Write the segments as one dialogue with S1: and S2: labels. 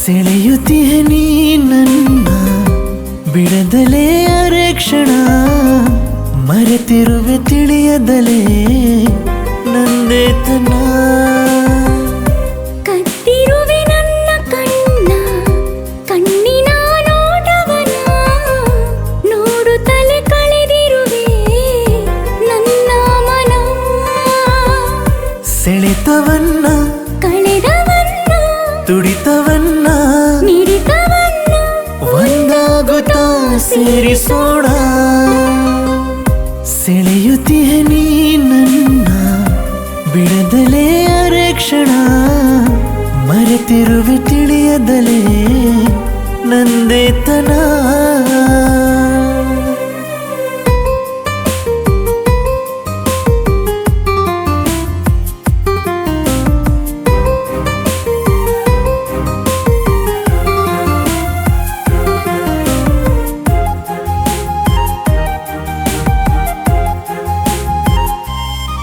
S1: ಸೆಳೆಯುತ್ತೀಯ ನೀ ನನ್ನ ಬಿಡದಲೇ ಅರೆ ಕ್ಷಣ ಮರೆತಿರುವೆ ತಿಳಿಯದಲೇ ನಂದೇತನ
S2: ಕತ್ತಿರುವೆ ನನ್ನ ಕಣ್ಣ ಕಣ್ಣಿನ ನೋಟವನ ನೋಡುತ್ತಲೇ ಕಳೆದಿರುವೆ ನನ್ನ ಮನ
S1: ಸೆಳೆತವನ್ನ
S2: ಕಳೆದವನ್ನ
S1: ತುಡಿತವನ್ನ
S2: ಮಿಡಿತವನ್ನ
S1: ಒಂದಾಗುತ್ತಾ ಸೇರಿಸೋಣ ಸೆಳೆಯುತ್ತೀಯ ನೀ ನನ್ನ ಬಿಡದಲೇ ಅರೆ ಕ್ಷಣ ಮರೆತಿರುವೆ ತಿಳಿಯದಲೇ ನಂದೇತನ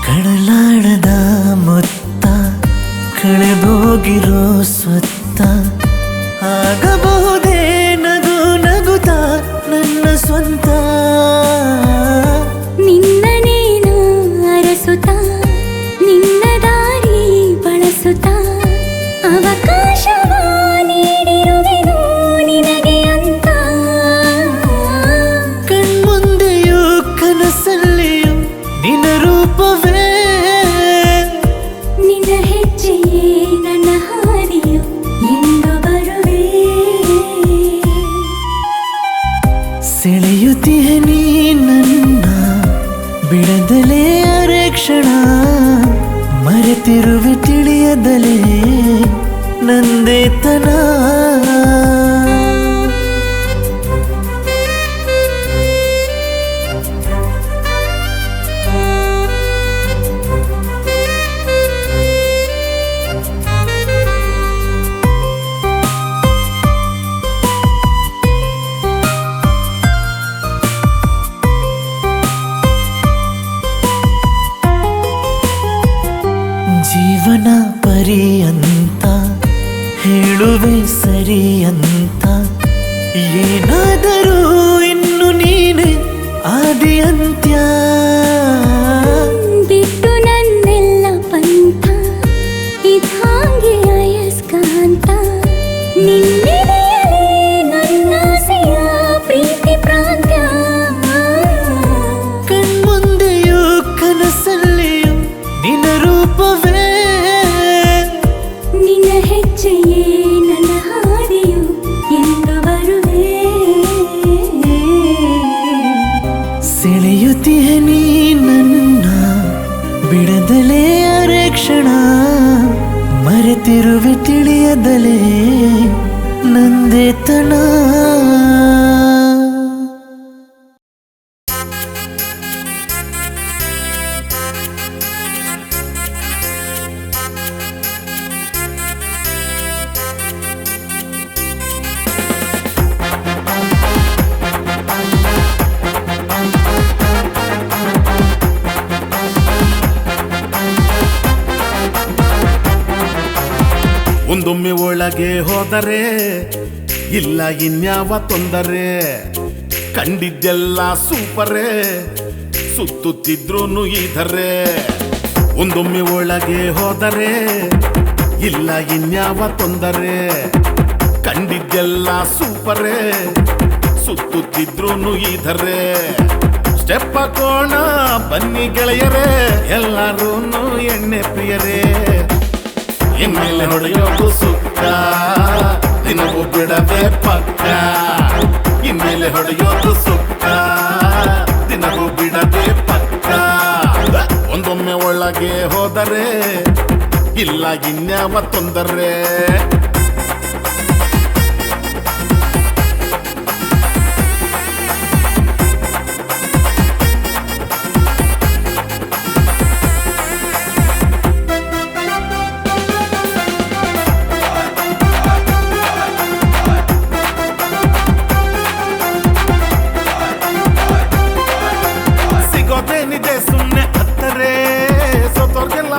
S1: ಕಡಲಾಡದ ಮೊತ್ತ ಕಳೆದೋಗಿರೋ ಸ್ವತ್ತ ಆಗಬಹುದೇ ನಗು ನಗುತ್ತ ನನ್ನ ಸ್ವಂತ
S2: ನಿನ್ನ ನೀನು ಅರಸುತ್ತ ನಿನ್ನ ದಾರಿ ಬಳಸುತ್ತ ಅವಕಾಶವ ನೀಡಿರುವೆನು ನಿನಗೆ ಅಂತ
S1: ಕಣ್ಮುಂದೆಯೂ ಕನಸಲ್ಲಿಯೂ ನಿನ್ನ ರೂಪವೇ
S2: ನಿನ್ನ ಹೆಜ್ಜೆಯೇ ನನ್ನ ಹಾದಿಯು ಎಂದು ಬರುವೆ
S1: ಸೆಳೆಯುತ್ತೀಯ ನೀ ನನ್ನ ಬಿಡದಲೇ ಅರೆ ಕ್ಷಣ ಮರೆತಿರುವೆ ತಿಳಿಯದಲೇ ನಂದೇತನ ಜೀವನ ಪರ್ಯಂತ ಹೇಳುವೆ ಸರಿ ಅಂತ ಏನಾದರೂ ಇನ್ನು ನೀನೆ ಆದಿ ಅಂತ್ಯ
S2: ಬಿಟ್ಟು ನನ್ನೆಲ್ಲ ಪಂಥ ಇದ್ಹಾಗೆ ಅಯಸ್ಕಾಂತ ನಿನ್ನೆಡೆಯಲೇ ನನ್ನಾಸೆಯ ಪ್ರೀತಿ ಪ್ರಾಂತ್ಯ
S1: ಕಣ್ಮುಂದೆಯೂ ಕನಸಲ್ಲಿಯೂ ನಿನ್ನ ರೂಪವೇ
S2: ನಿನ್ನ ಹೆಜ್ಜೆಯೇ ನನ್ನ ಹಾದಿಯು ಎಂದು ಬರುವೆ
S1: ಸೆಳೆಯುತ್ತೀಯ ನೀ ನನ್ನ ಬಿಡದಲೇ ಅರೆ ಕ್ಷಣ ಮರೆತಿರುವೆ ತಿಳಿಯದಲೇ ನಂದೇತನ
S3: ಒಂದೊಮ್ಮೆ ಒಳಗೆ ಹೋದರೆ ಇಲ್ಲ ಇನ್ಯಾವ ತೊಂದರೆ ಕಂಡಿದ್ದೆಲ್ಲ ಸೂಪರೇ ಸುತ್ತುತ್ತಿದ್ರು ಇದರೆ ಒಂದೊಮ್ಮೆ ಒಳಗೆ ಹೋದರೆ ಇಲ್ಲ ಇನ್ಯಾವ ತೊಂದರೆ ಕಂಡಿದ್ದೆಲ್ಲ ಸೂಪರೇ ಸುತ್ತುತ್ತಿದ್ರು ಇದರೆ ಸ್ಟೆಪ್ ಹಾಕೋಣ ಬನ್ನಿ ಗೆಳೆಯರೇ ಎಲ್ಲರೂ ಎಣ್ಣೆ ಪ್ರಿಯರೇ ಇನ್ಮೇಲೆ ಹೊಡೆಯೋದು ಸುಕ್ಕ ದಿನವೂ ಬಿಡದೆ ಪಕ್ಕ ಇನ್ಮೇಲೆ ಹೊಡೆಯೋದು ಸುಕ್ಕ ದಿನವೂ ಬಿಡದೆ ಪಕ್ಕ ಒಂದೊಮ್ಮೆ ಒಳಗೆ ಹೋದರೆ ಇಲ್ಲ ಇನ್ಯಾವ ತೊಂದರೆ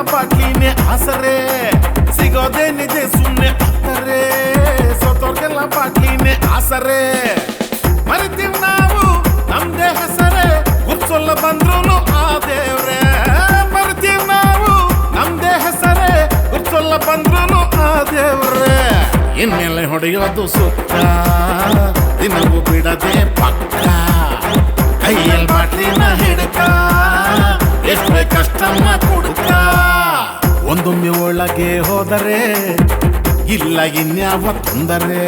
S3: ಬಾಟ್ಲಿನೇ ಆಸರೆ ಸಿಗೋದೇನಿದೆ ಸುಮ್ಮನೆ ಹತ್ತರೆ ಸೋತ ಸರೇ ಮರಿತೀವಿ ನಾವು ನಮ್ದೇ ಹೆಸರೇ ಗುರ್ಸೊಲ್ಲ ಬಂದ್ರು ಆ ದೇವ್ರೆ ಮರಿತೀವಿ ನಾವು ನಮ್ದೇ ಹೆಸರೇ ಗುರ್ಸೊಲ್ಲ ಬಂದ್ರು ಆ ದೇವ್ರೆ ಇನ್ಮೇಲೆ ಹೊಡೆಯೋದು ಸುತ್ತ ದಿನವೂ ಬಿಡದೆ ಪಕ್ಕ ಕೈಯಲ್ಲಿ ಬಾಟ್ಲಿನ ಹಿಡ್ಕ ಎಷ್ಟೇ ಕಷ್ಟಮ್ಮ ಕುಡ್ಕ ಒಂದೊಮ್ಮೆ ಒಳಗೆ ಹೋದರೆ ಇಲ್ಲ ಇನ್ಯಾವ ತೊಂದರೆ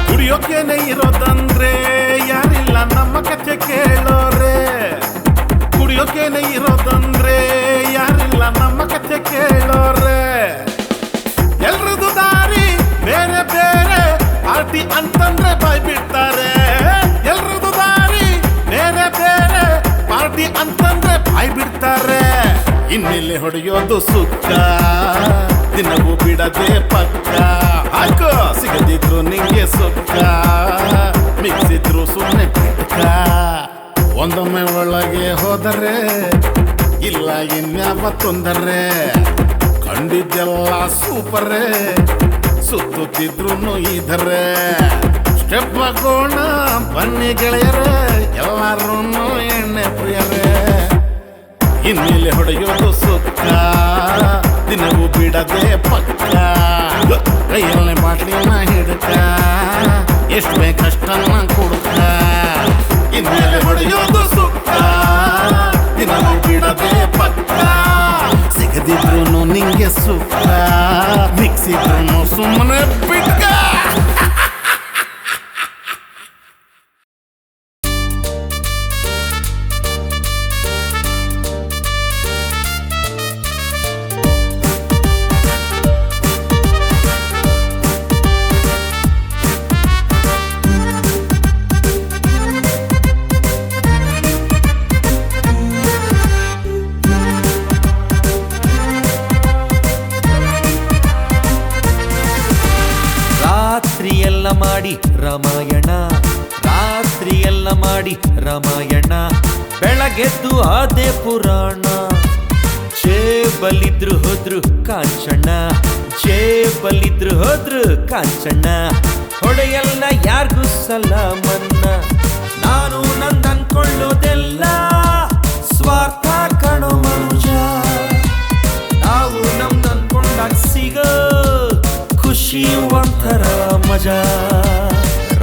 S3: ಕುಡಿಯೋಕೇನೆ ಇರೋದಂದ್ರೆ ಯಾರಿಲ್ಲ ನಮ್ಮ ಕಥೆ ಕೇಳೋರೆ ಕುಡಿಯೋಕೇನೆ ಇರೋದಂದ್ರೆ ಯಾರಿಲ್ಲ ನಮ್ಮ ಕಥೆ ಕೇಳೋರೆ ಎಲ್ರದು ದಾರಿ ಬೇರೆ ಬೇರೆ ಪಾರ್ಟಿ ಅಂತಂದ್ರೆ ಬಾಯ್ ಬಿಡ್ತಾರೆ ಎಲ್ರದು ದಾರಿ ಬೇರೆ ಬೇರೆ ಪಾರ್ಟಿ ಅಂತಂದ್ರೆ ಬಾಯ್ ಬಿಡ್ತಾರೆ ಇನ್ಮೇಲೆ ಹೊಡೆಯೋದು ಸುಕ್ಕ ದಿನವೂ ಬಿಡದೆ ಪಕ್ಕ ಹಾಕೋ ಸಿಗದಿದ್ರು ನಿಂಗೆ ಸುಕ್ಕ ಮಿಕ್ಸಿದ್ರು ಸುಮ್ಮನೆ ಬಿಟ್ಕ ಒಂದೊಮ್ಮೆ ಒಳಗೆ ಹೋದರೆ ಇಲ್ಲ ಇನ್ಯಾವ ತೊಂದರೆ ಕಂಡಿದ್ದೆಲ್ಲ ಸೂಪರೇ ಸುತ್ತುತ್ತಿದ್ರು ಇದರೆ ಸ್ಟೆಪ್ ಹಾಕೋಣ ಬನ್ನಿ ಗೆಳೆಯರೇ ಎಲ್ಲರೂ ಎಣ್ಣೆ ಪ್ರಿಯರೇ ಇನ್ಮೇಲೆ ಹೊಡೆಯೋದು ಸುಕ್ಕ ದಿನವೂ ಬಿಡದೆ ಪಕ್ಕ ಕೈಯಲ್ಲೇ ಬಾಟ್ಲಿನ ಹಿಡ್ಕ ಎಷ್ಟು ಬೇಕಷ್ಟನ್ನ ಕುಡ್ಕ ಇನ್ಮೇಲೆ ಹೊಡೆಯೋದು ಸುಕ್ಕ ದಿನವೂ ಬಿಡದೆ ಪಕ್ಕ ಸಿಗದಿದ್ರು ನಿಂಗೆ ಸುಕ್ಕ ಮಿಕ್ಸಿದ್ರು ಸುಮ್ಮನೆ ಬಿಟ್ಕ
S1: ರಾತ್ರಿಯೆಲ್ಲ ಮಾಡಿ ರಾಮಾಯಣ ರಾತ್ರಿಯೆಲ್ಲ ಮಾಡಿ ರಾಮಾಯಣ ಬೆಳಗೆದ್ದು ಆದೆ ಪುರಾಣ ಜೇಬಲ್ಲಿದ್ರು ಹೋದ್ರು ಕಾಂಚಣ್ಣ ಜೇಬಲ್ಲಿದ್ರು ಹೋದ್ರು ಕಾಂಚಣ್ಣ ಹೊಡೆಯಲ್ಲ ಯಾರಿಗೂ ಸಲಾಮನ್ನ ನಾನು ನಂದ್ ಅನ್ಕೊಳ್ಳೋದೆಲ್ಲ ಸ್ವಾರ್ಥ ಕಣೋ ಮನುಜ ನಾವು ನಮ್ದು ಅನ್ಕೊಂಡಾಗ ಸಿಗೋ ಖುಷಿ ಒಂಥರ ಮಜಾ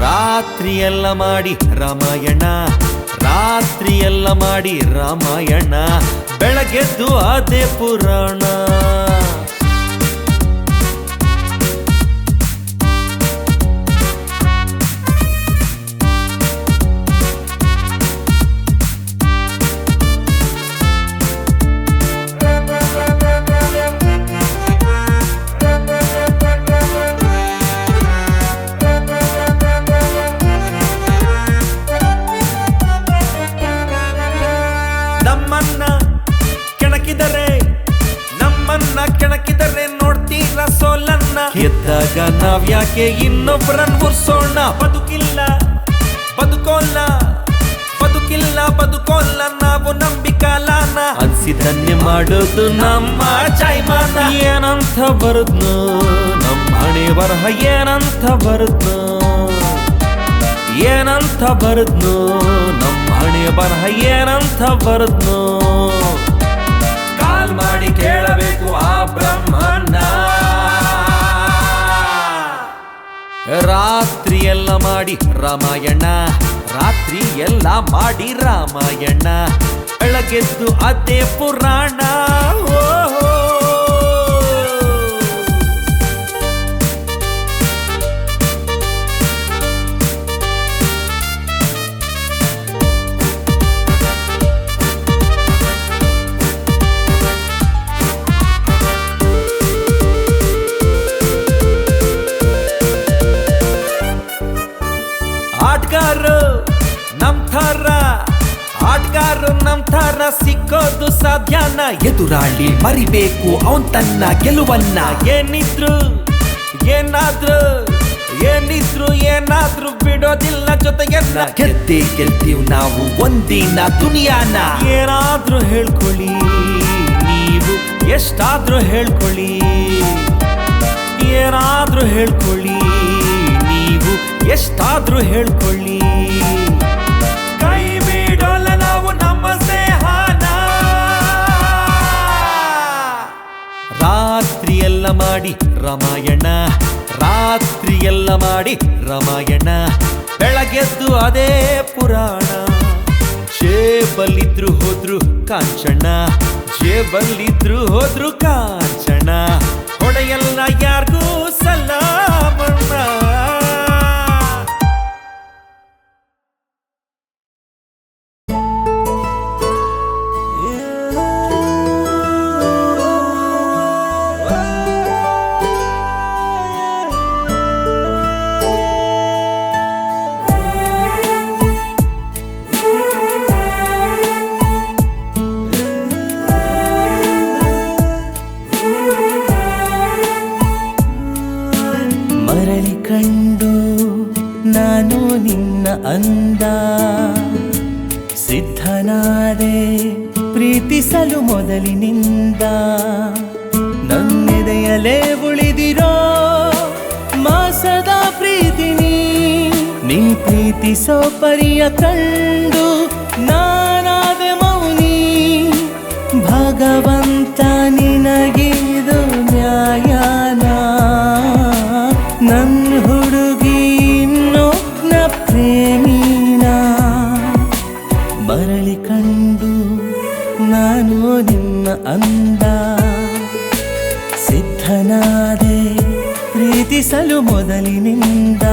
S1: ರಾತ್ರಿಯೆಲ್ಲ ಮಾಡಿ ರಾಮಾಯಣ ರಾತ್ರಿಯೆಲ್ಲ ಮಾಡಿ ರಾಮಾಯಣ ಬೆಳಗೆದ್ದು ಆದೆ ಪುರಾಣ ನಮ್ಮನ್ನ ಕೆಣಕಿದರೆ ನೋಡ್ತೀರ ಸೋಲನ್ನ ಗೆದ್ದಾಗ ನಾವ್ಯಾಕೆ ಇನ್ನೊಬ್ಬರನ್ನ ಉರ್ಸೋಣ ಬದುಕಿಲ್ಲ ಬದುಕೋಲ್ಲ ಬದುಕಿಲ್ಲ ಬದುಕೋಲ್ಲ ನಾವು ನಂಬಿಕಾಲಾನ ಅನ್ಸಿದ್ದನ್ನೇ ಮಾಡೋದು ನಮ್ಮ ಜಾಯ್ಮಾನ ಏನಂತ ಬರುದ್ನು ನಮ್ಮ ಹಣೆ ಬರಹ ಏನಂತ ಬರುದ್ನು ಏನಂತ ಬರುದ್ನು ನಮ್ಮ ಹಣೆ ಬರಹ ಏನಂತ ಬರುದ್ನು ಕಾಲ್ ಮಾಡಿ ಕೇಳಬೇಕು ಆ ಬ್ರಹ್ಮಣ್ಣ ರಾತ್ರಿಯೆಲ್ಲ ಮಾಡಿ ರಾಮಾಯಣ ರಾತ್ರಿಯೆಲ್ಲ ಮಾಡಿ ರಾಮಾಯಣ ಬೆಳಗೆದ್ದು ಅದೇ ಪುರಾಣ ಆಟಗಾರ ನಮ್ ಥರ ಆಟಗಾರ ನಮ್ ತರ ಸಿಕ್ಕೋದು ಸಾಧ್ಯನ ಎದುರಾಳಿ ಮರಿಬೇಕು ಅವನ್ ತನ್ನ ಗೆಲುವನ್ನ ಏನಿದ್ರು ಏನಾದ್ರೂ ಬಿಡೋದಿಲ್ಲ ಜೊತೆಗೆಲ್ಲ ಗೆದ್ದೇ ಗೆಲ್ತೀವ್ ನಾವು ಒಂದಿನ ದುನಿಯಾನ ಏನಾದ್ರೂ ಹೇಳ್ಕೊಳ್ಳಿ ನೀವು ಎಷ್ಟಾದ್ರೂ ಹೇಳ್ಕೊಳ್ಳಿ ಏನಾದ್ರೂ ಹೇಳ್ಕೊಳ್ಳಿ ನೀವು ಎಷ್ಟಾದ್ರೂ ಹೇಳ್ಕೊಳ್ಳಿ ಕೈ ಬಿಡೋಲ್ಲ ನಾವು ನಮ್ಮ ಸ್ನೇಹನ ರಾತ್ರಿ ಎಲ್ಲ ಮಾಡಿ ರಾಮಾಯಣ ಬೆಳಗೆದ್ದು ಅದೇ ಪುರಾಣ ಜೇಬಲ್ಲಿದ್ರು ಹೋದ್ರು ಕಾಂಚನ ಹೊಡೆಯಲ್ಲ ಯಾರಿಗೂ ಸಲಾಮಣ್ಣ
S4: ಮರಳಿ ಕಂಡು ನಾನು ನಿನ್ನ ಅಂದ ಸಿದ್ಧನಾದೆ ಪ್ರೀತಿಸಲು ಮೊದಲಿನಿಂದ ನನ್ನೆದೆಯಲೇ ಉಳಿದಿರೋ ಮಾಸದ ಪ್ರೀತಿನಿ ನೀ ಪ್ರೀತಿಸೋ ಪರಿಯ ಕಂಡು ನಾನಾದೆ ಮೌನಿ ಭಗವಂತ ನಿನಗಿದು ನ್ಯಾಯನ ನನ್ ಹುಡುಗಿ ಇನ್ನೊಬ್ನ ಪ್ರೇಮಿನ ಮರಳಿ ಕಂಡು ನಾನು ನಿನ್ನ ಅಂದ ಸಿದ್ಧನಾದೆ ಪ್ರೀತಿಸಲು ಮೊದಲಿನಿಂದ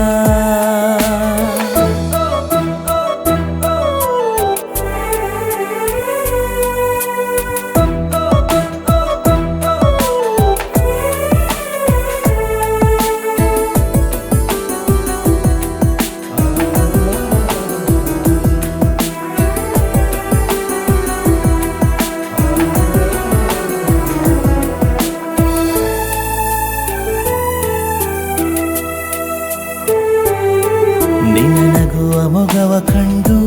S4: ನಿನ್ನ ನಗುವ ಮೊಗವ ಕಂಡು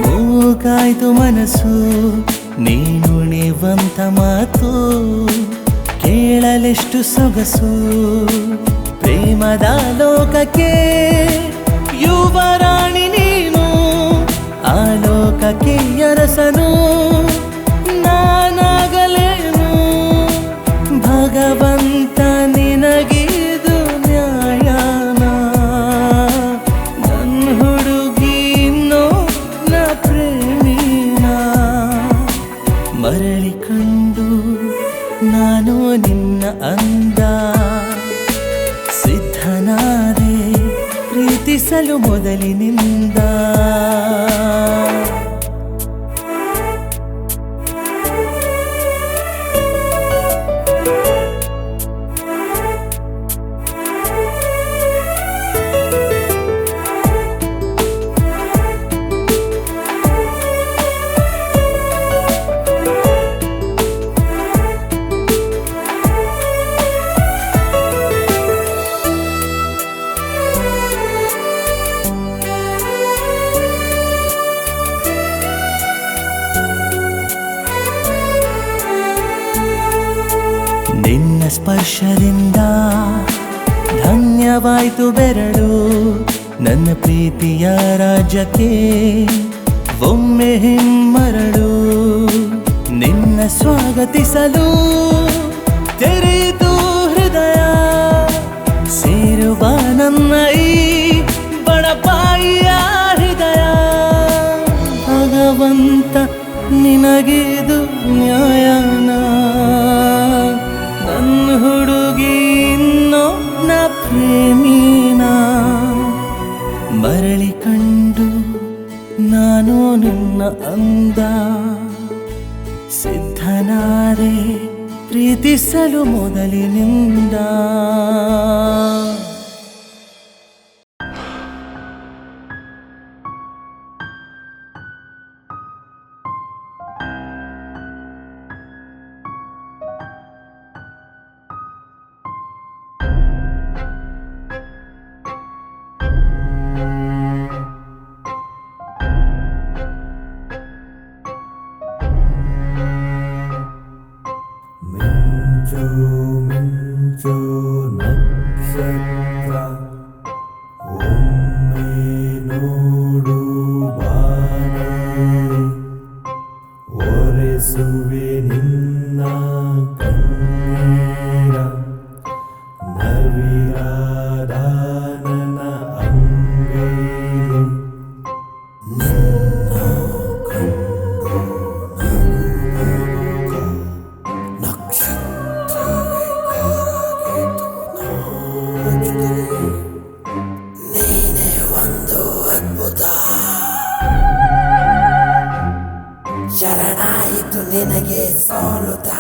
S4: ಮೂಗಾಯ್ತು ಮನಸ್ಸು ನೀನುಣಿವಂತ ಮಾತು ಕೇಳಲೆಷ್ಟು ಸೊಗಸು ಪ್ರೇಮದ ಲೋಕಕ್ಕೆ ಯುವರಾಣಿ ನೀನು ಆ ಲೋಕಕ್ಕೆ ಅರಸನು ನಾನಾಗಲೇನು ಭಗವಂತ ನಿನಗಿದು ನ್ಯಾಯನ ನನ್ನ ಹುಡುಗಿ ಇನ್ನೊಬ್ನ ಪ್ರೇಮಿನ ಮರಳಿ ಕಂಡು ನಾನು ನಿನ್ನ ಅಂದ ಸಿದ್ಧನಾದೆ ಪ್ರೀತಿಸಲು ಮೊದಲಿನಿಂದ ನಿನ್ನ ಸ್ಪರ್ಶದಿಂದ ಧನ್ಯವಾಯ್ತು ಬೆರಳು ನನ್ನ ಪ್ರೀತಿಯ ರಾಜ್ಯಕ್ಕೆ ಒಮ್ಮೆ ಹಿಮ್ಮರಳು ನಿನ್ನ ಸ್ವಾಗತಿಸಲು ತೆರೆಯಿತು ಹೃದಯ ಸೇರುವ ನನ್ನ ಈ ಬಡಪಾಯಿಯ ಹೃದಯ ಭಗವಂತ ನಿನಗಿದು ನ್ಯಾಯನ ನನ್ನ ಹುಡುಗಿ ಇನ್ನೊಬ್ನ ಪ್ರೇಮಿನ ಮರಳಿ ಕಂಡು ನಾನು ನಿನ್ನ ಅಂದ ಸಿದ್ಧನಾದೆ ಪ್ರೀತಿಸಲು ಮೊದಲಿನಿಂದ
S5: ನಿನಗೆ ಸೋಲುತ್ತಾ